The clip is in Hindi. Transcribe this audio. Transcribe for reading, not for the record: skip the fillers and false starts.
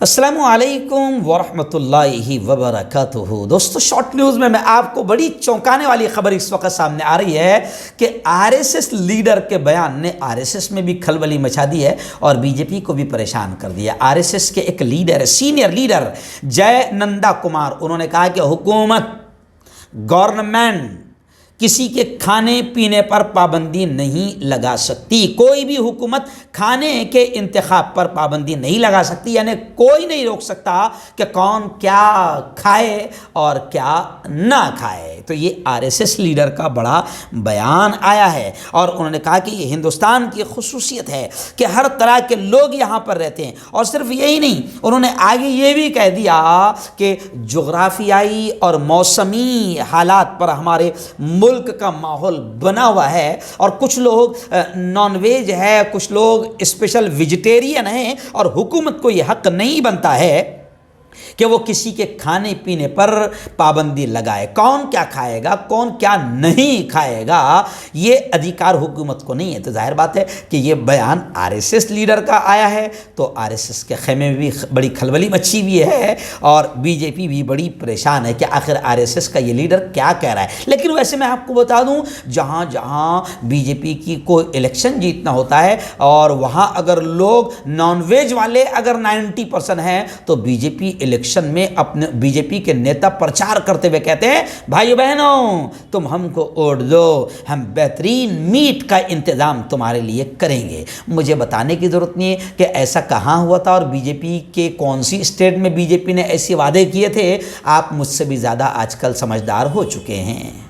अस्सलामु अलैकुम वरहमतुल्लाहि वबरकातुहू। दोस्तों, शॉर्ट न्यूज़ में मैं आपको बड़ी चौंकाने वाली खबर इस वक्त सामने आ रही है कि आरएसएस लीडर के बयान ने आरएसएस में भी खलबली मचा दी है और बीजेपी को भी परेशान कर दिया। आरएसएस के एक लीडर, सीनियर लीडर जय नंदा कुमार, उन्होंने कहा कि हुकूमत, गवर्नमेंट किसी के खाने पीने पर पाबंदी नहीं लगा सकती। कोई भी हुकूमत खाने के इंतखाब पर पाबंदी नहीं लगा सकती, यानी कोई नहीं रोक सकता कि कौन क्या खाए और क्या ना खाए। तो ये आरएसएस लीडर का बड़ा बयान आया है और उन्होंने कहा कि ये हिंदुस्तान की खुसूसियत है कि हर तरह के लोग यहाँ पर रहते हैं। और सिर्फ यही नहीं, उन्होंने आगे ये भी कह दिया कि जोग्राफियाई और मौसमी हालात पर हमारे मुल्क का माहौल बना हुआ है और कुछ लोग नॉनवेज है, कुछ लोग स्पेशल वेजिटेरियन हैं और हुकूमत को यह हक नहीं बनता है कि वो किसी के खाने पीने पर पाबंदी लगाए। कौन क्या खाएगा, कौन क्या नहीं खाएगा, ये अधिकार हुकूमत को नहीं है। तो जाहिर बात है कि ये बयान आरएसएस लीडर का आया है तो आरएसएस के खेमे में भी बड़ी खलबली मची हुई है और बीजेपी भी बड़ी परेशान है कि आखिर आरएसएस का ये लीडर क्या कह रहा है। लेकिन वैसे मैं आपको बता दूं, जहाँ जहाँ बीजेपी की कोई इलेक्शन जीतना होता है और वहाँ अगर लोग नॉनवेज वाले अगर 90% हैं तो बीजेपी इलेक्शन में अपने बीजेपी के नेता प्रचार करते हुए कहते हैं, भाइयों बहनों तुम हमको वोट दो, हम बेहतरीन मीट का इंतजाम तुम्हारे लिए करेंगे। मुझे बताने की जरूरत नहीं है कि ऐसा कहाँ हुआ था और बीजेपी के कौन सी स्टेट में बीजेपी ने ऐसे वादे किए थे। आप मुझसे भी ज़्यादा आजकल समझदार हो चुके हैं।